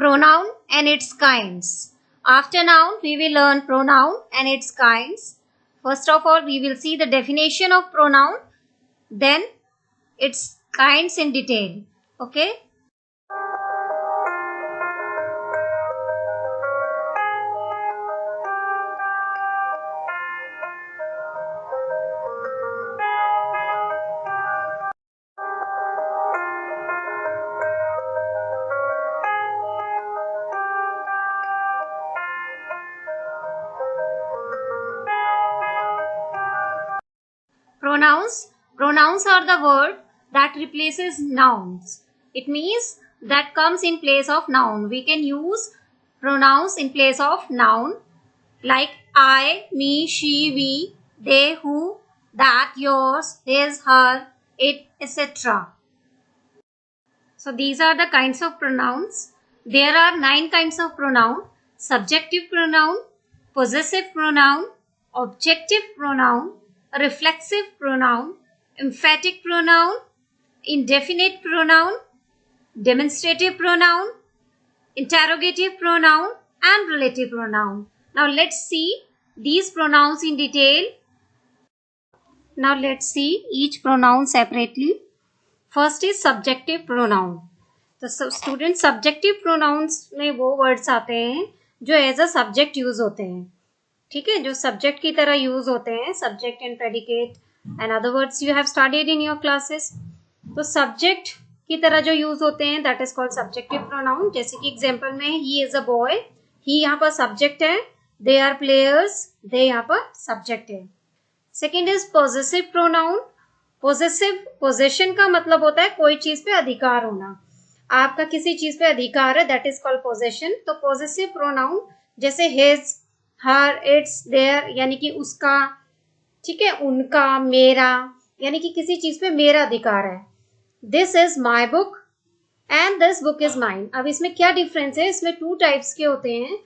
Pronoun and its kinds. After noun, we will learn pronoun and its kinds. First of all, we will see the definition of pronoun, then its kinds in detail. Okay? Pronouns. Pronouns are the word that replaces nouns. It means that comes in place of noun. We can use pronouns in place of noun like I, me, she, we, they, who, that, yours, his, her, it, etc. So these are the kinds of pronouns. There are 9 kinds of pronoun: subjective pronoun, possessive pronoun, objective pronoun, reflexive pronoun, emphatic pronoun, indefinite pronoun, demonstrative pronoun, interrogative pronoun, and relative pronoun. Now let's see these pronouns in detail. Now let's see each pronoun separately. First is subjective pronoun. तो student subjective pronounce में वो words आते हैं जो as a subject use होते हैं. ठीक है, जो सब्जेक्ट की तरह यूज होते हैं, subject and predicate and other words you have studied in your classes. तो सब्जेक्ट की तरह जो यूज होते हैं that is called subjective pronoun. जैसे कि एग्जांपल में ही इज अ बॉय, ही यहाँ पर सब्जेक्ट है, दे आर प्लेयर्स, दे यहाँ पर सब्जेक्ट है. Second is possessive pronoun. Possessive, possession का मतलब होता है कोई चीज पे अधिकार होना. आपका किसी चीज पे अधिकार है, दैट इज कॉल्ड पोजेशन. तो पॉजेसिव प्रोनाउन जैसे हिज, हर, इट्स, देयर यानी कि उसका, ठीक है, उनका, मेरा, यानी कि किसी चीज पे मेरा अधिकार है. This is my book and this book is mine. अब इसमें क्या डिफरेंस है? इसमें 2 टाइप्स के होते हैं,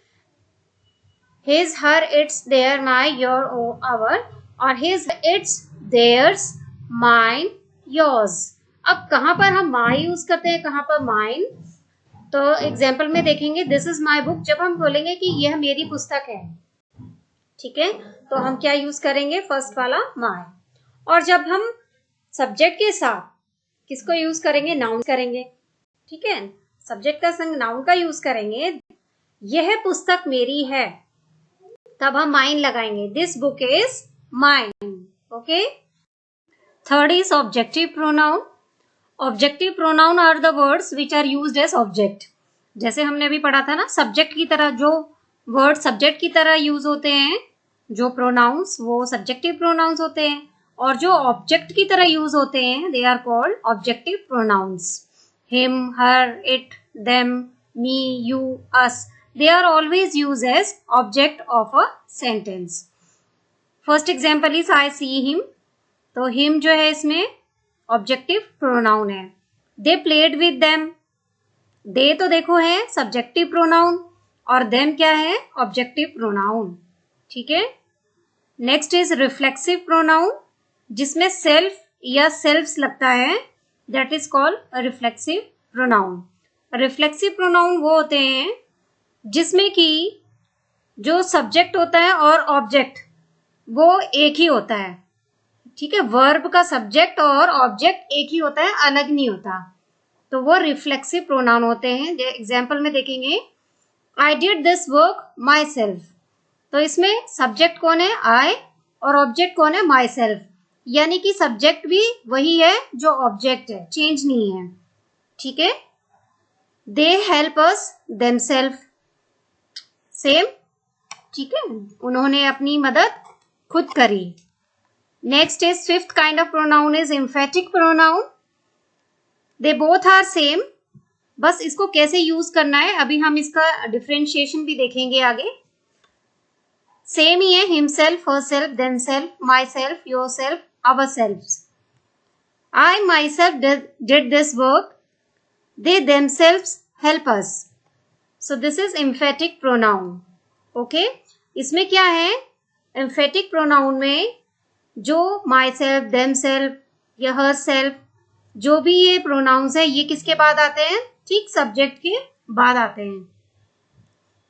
his, her, its, their, my, your, our, और his, its, theirs, mine, yours. अब कहाँ पर हम माई यूज करते हैं, कहाँ पर माइन? तो एग्जाम्पल में देखेंगे, दिस इज माई बुक. जब हम बोलेंगे कि यह मेरी पुस्तक है, ठीक है, तो हम क्या यूज करेंगे? फर्स्ट वाला माई. और जब हम सब्जेक्ट के साथ किसको यूज करेंगे? नाउन करेंगे. ठीक है, सब्जेक्ट का संग नाउन का यूज करेंगे. यह पुस्तक मेरी है, तब हम माइन लगाएंगे, this book is mine. Okay. Third is objective pronoun. Objective pronoun are the words which are used as object. जैसे हमने अभी पढ़ा था ना, सब्जेक्ट की तरह जो वर्ड सब्जेक्ट की तरह यूज होते हैं, जो प्रोनाउंस, वो सब्जेक्टिव प्रोनाउंस होते हैं. और जो ऑब्जेक्ट की तरह यूज होते हैं, they are called objective pronouns. Him, her, it, them, me, you, us, they are always used as object of a sentence. First example is I see him. तो him जो है इसमें ऑब्जेक्टिव प्रोनाउन है. They played with them. they तो देखो है subjective pronoun, और them क्या है? Objective pronoun. ठीक है. नेक्स्ट इज रिफ्लेक्सिव प्रोनाउन, जिसमें सेल्फ या सेल्फ्स लगता है, that is called reflexive pronoun. Reflexive pronoun वो होते हैं जिसमें कि जो सब्जेक्ट होता है और ऑब्जेक्ट वो एक ही होता है. ठीक है, वर्ब का सब्जेक्ट और ऑब्जेक्ट एक ही होता है, अलग नहीं होता. तो वो रिफ्लेक्सिव प्रोनाउन होते हैं. एग्जाम्पल में देखेंगे, I did this work my self. तो इसमें सब्जेक्ट कौन है? आई, और ऑब्जेक्ट कौन है? My self. यानी कि सब्जेक्ट भी वही है जो ऑब्जेक्ट है, चेंज नहीं है. ठीक है. They help us themself. Same. ठीक है, उन्होंने अपनी मदद खुद करी. Next is fifth kind of pronoun is emphatic pronoun. They both are same. बस इसको कैसे यूज करना है अभी हम इसका डिफरेंशिएशन भी देखेंगे आगे. सेम ही है, himself, herself, themself, myself, yourself, ourself. I myself did this work, they themselves help us. So this is emphatic pronoun. Okay. इसमें क्या है? एम्फेटिक प्रोनाउन में जो माई सेल्फ, देम सेल्फ या her self, जो भी ये pronounce है, ये किसके बाद आते हैं? ठीक सब्जेक्ट के बाद आते हैं।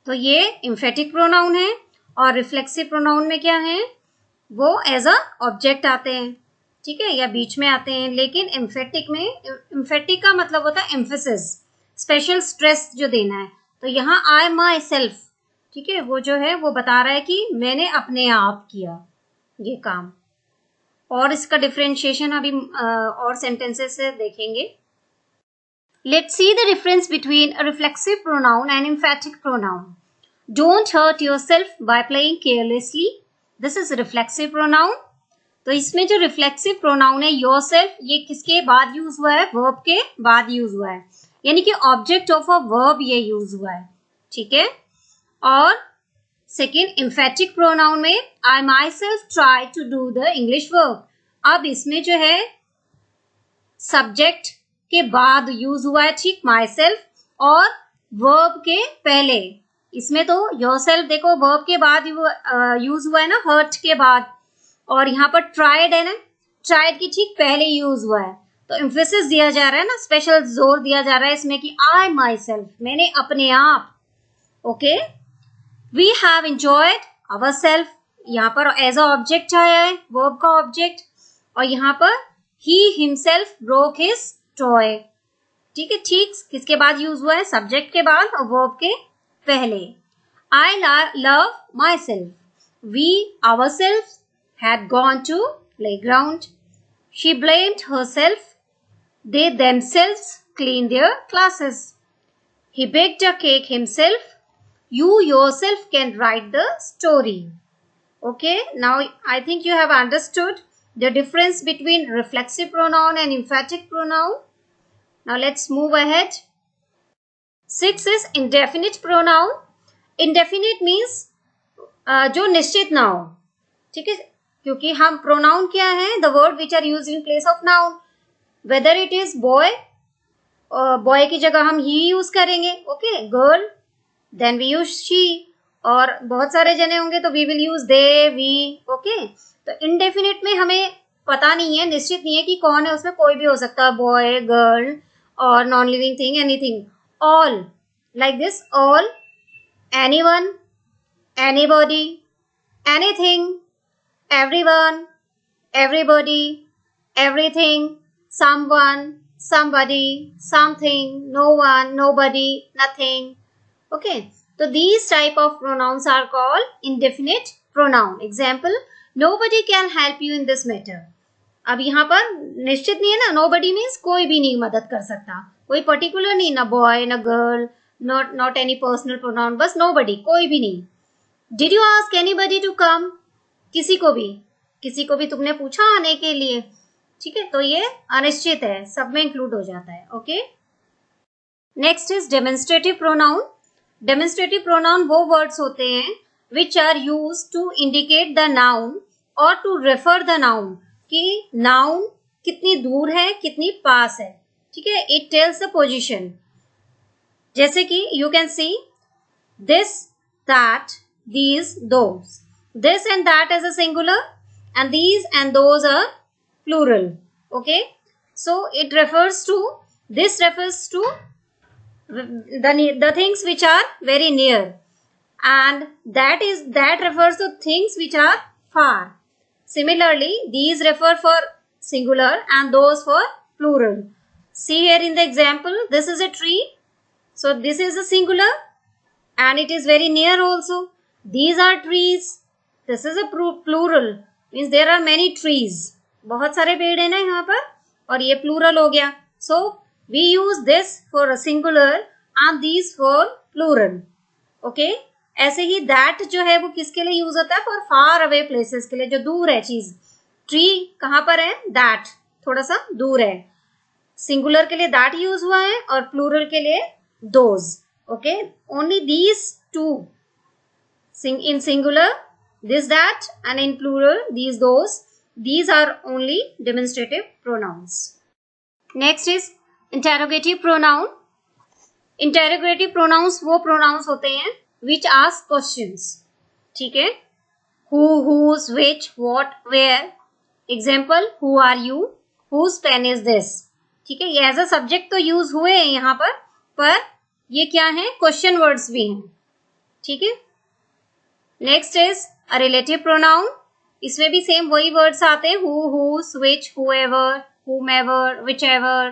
तो ये एम्फेटिक प्रोनाउन है, और रिफ्लेक्सिव प्रोनाउन में क्या है, वो एज अ ऑब्जेक्ट आते हैं, ठीक है, या बीच में आते हैं। लेकिन एम्फेटिक में, एम्फेटिक का मतलब होता है एम्फेसिस, स्पेशल स्ट्रेस जो देना है। तो यहाँ आई माई सेल्फ, ठीक है, वो जो है वो बता रहा है कि मैंने अपने आप किया ये काम। और इसका डिफरेंशिएशन अभी और सेंटेंसेस से देखेंगे। Let's see the difference between a reflexive pronoun and emphatic pronoun. Don't hurt yourself by playing carelessly. This is a reflexive pronoun. तो इसमें जो रिफ्लेक्सिव प्रोनाउन है योरसेल्फ, ये किसके बाद यूज हुआ है, वर्ब के बाद यूज हुआ है, यानी कि ऑब्जेक्ट ऑफ अ वर्ब ये यूज हुआ है, ठीक है। और सेकेंड एम्फेटिक प्रोनाउन में I myself try to do the English work. अब इसमें जो है सब्जेक्ट के बाद यूज हुआ है, ठीक, माई सेल्फ, और वर्ब के पहले। इसमें तो योरसेल्फ देखो वर्ब के बाद यूज हुआ है ना, हर्ट के बाद, और यहाँ पर ट्राइड है ना, ट्राइड की ठीक पहले यूज हुआ है। तो एम्फेसिस दिया जा रहा है ना, स्पेशल जोर दिया जा रहा है इसमें कि आई माई सेल्फ, मैंने अपने आप, okay. We have enjoyed ourself, यहाँ पर एज अ ऑब्जेक्ट आया है, वर्ब का ऑब्जेक्ट, और यहाँ पर he himself broke his toy, ठीक है, ठीक किसके बाद यूज हुआ है, सब्जेक्ट के बाद और वर्ब के पहले। I love myself, we ourself had gone to playground. She blamed herself. They themselves cleaned their classes. He baked a cake himself. You yourself can write the story. Okay, now I think you have understood the difference between reflexive pronoun and emphatic pronoun. Now let's move ahead. 6 is indefinite pronoun. Indefinite means जो निश्चित ना हो, ठीक है, क्योंकि हम pronoun क्या है, the word which are use in place of noun, whether it is boy, boy की जगह हम ही यूज करेंगे, okay, girl then we use she, और बहुत सारे जने होंगे तो we will use they, we, okay. तो इनडेफिनिट में हमें पता नहीं है, निश्चित नहीं है कि कौन है, उसमें कोई भी हो सकता है, बॉय, गर्ल, और non living thing, anything, all, like this, all, anyone, anybody, anything, everyone, everybody, everything, someone, somebody, something, no one, nobody, nothing. Okay, so these type of pronouns are called indefinite pronoun. Example, nobody can help you in this matter. अब यहाँ पर निश्चित नहीं है ना, nobody means कोई भी नहीं मदद कर सकता, कोई पर्टिकुलर नहीं, ना बॉय ना girl, not any personal pronoun, बस nobody, कोई भी नहीं। Did you ask anybody to come? किसी को भी तुमने पूछा आने के लिए, ठीक है, तो ये अनिश्चित है, सब में इंक्लूड हो जाता है, okay. Next is demonstrative pronoun. Demonstrative pronoun वो वर्ड्स होते हैं which are use to indicate the noun और टू रेफर द नाउन, कि नाउन कितनी दूर है, कितनी पास है, ठीक है, इट टेल्स द पोजिशन। जैसे कि you can see this, that, these, those, this and that as a singular and these and those are plural, okay, so it refers to, this refers to the things which are very near, and that refers to things which are far. Similarly, these refer for singular and those for plural. See here in the example, this is a tree, so this is a singular and it is very near also. These are trees, this is a plural, means there are many trees, बहुत सारे पेड़ है ना यहाँ पर, और ये plural हो गया, so we use this for a singular and these for plural, okay। ऐसे ही that जो है वो किसके लिए यूज होता है, for far away places के लिए, जो दूर है चीज। tree कहाँ पर है, that थोड़ा सा दूर है, singular के लिए that यूज हुआ है और plural के लिए those, okay। only these two, in singular this, that, and in plural these, those, these are only demonstrative pronouns. Next is interrogative pronoun. Interrogative pronouns वो pronouns होते हैं which ask questions, ठीक है, who, whose, which, what, where. Example, who are you, whose pen is this, ठीक है, ये as a subject तो use हुए हैं यहाँ पर ये क्या है, क्वेश्चन वर्ड्स भी हैं, ठीक है। Next is a relative pronoun, इसमें भी सेम वही वर्ड्स आते हैं, who, whose, which, whoever, whomever, whichever,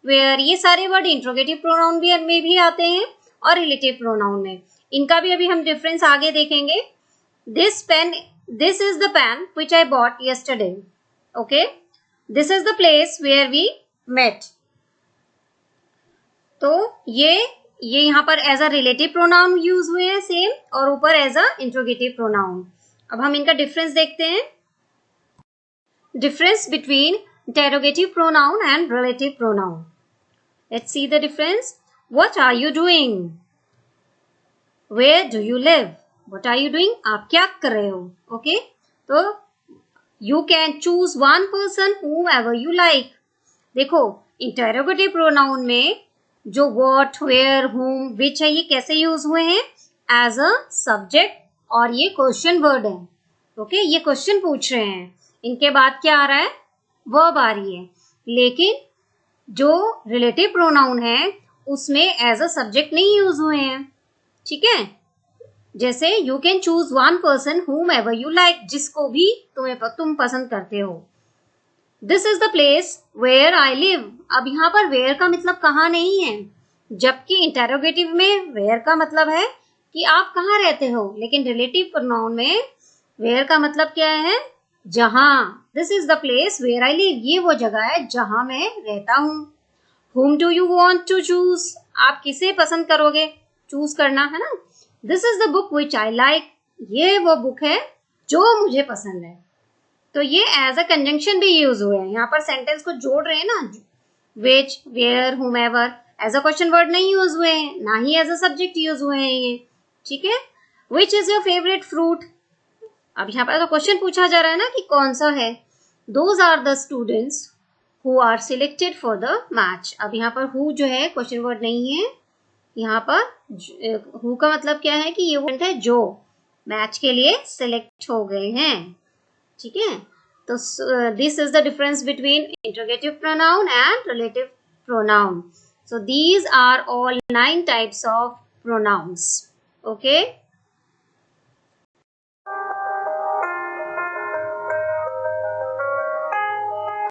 where, ये सारे वर्ड इंट्रोगेटिव प्रोनाउन भी में भी आते हैं और रिलेटिव प्रोनाउन में। इनका भी अभी हम डिफरेंस आगे देखेंगे। This pen, this is the pen which I bought yesterday, okay. This is the place where we met. तो ये यहाँ पर as a relative pronoun use हुए हैं सेम, और ऊपर एज अ इंट्रोगेटिव प्रोनाउन। अब हम इनका डिफरेंस देखते हैं। Difference between interrogative pronoun and relative pronoun. Let's see the difference. What are you doing? Where do you live? What are you doing? आप क्या कर रहे हो? Okay? तो you can choose one person whomever you like. देखो interrogative pronoun में जो what, where, whom, which है, ये कैसे यूज हुए हैं? As a subject, और ये क्वेश्चन वर्ड है। ओके, ये क्वेश्चन पूछ रहे हैं, इनके बाद क्या आ रहा है, वर्ब आ रही है। लेकिन जो रिलेटिव प्रोनाउन है उसमें एज अ सब्जेक्ट नहीं यूज हुए हैं, ठीक है। जैसे you can choose one person whomever you like, जिसको भी तुम पसंद करते हो। This is the place where I live, अब यहाँ पर वेयर का मतलब कहाँ नहीं है, जबकि इंटेरोगेटिव में वेयर का मतलब है कि आप कहाँ रहते हो, लेकिन रिलेटिव प्रोनाउन में वेयर का मतलब क्या है, जहां। This is the place where I live, ये वो जगह है जहां मैं रहता हूं। whom do you want to choose, आप किसे पसंद करोगे, चूज करना है ना। This is the book which I like, ये वो बुक है जो मुझे पसंद है। तो ये एज अ कंजंक्शन भी यूज हुए हैं, यहाँ पर सेंटेंस को जोड़ रहे हैं ना, which, where, whomever, as a question word नहीं यूज हुए हैं, ना ही एज अ सब्जेक्ट यूज हुए हैं ये, ठीक है। Which is your favourite fruit, अब यहाँ पर तो क्वेश्चन पूछा जा रहा है ना कि कौन सा है। Those are the students who are selected for the match, अब यहाँ पर हु जो है क्वेश्चन वर्ड नहीं है, यहाँ पर हु का मतलब क्या है कि ये वो है जो मैच के लिए सिलेक्ट हो गए हैं, ठीक है। तो this is the difference between interrogative pronoun and relative pronoun. So these are all 9 types of pronouns, okay.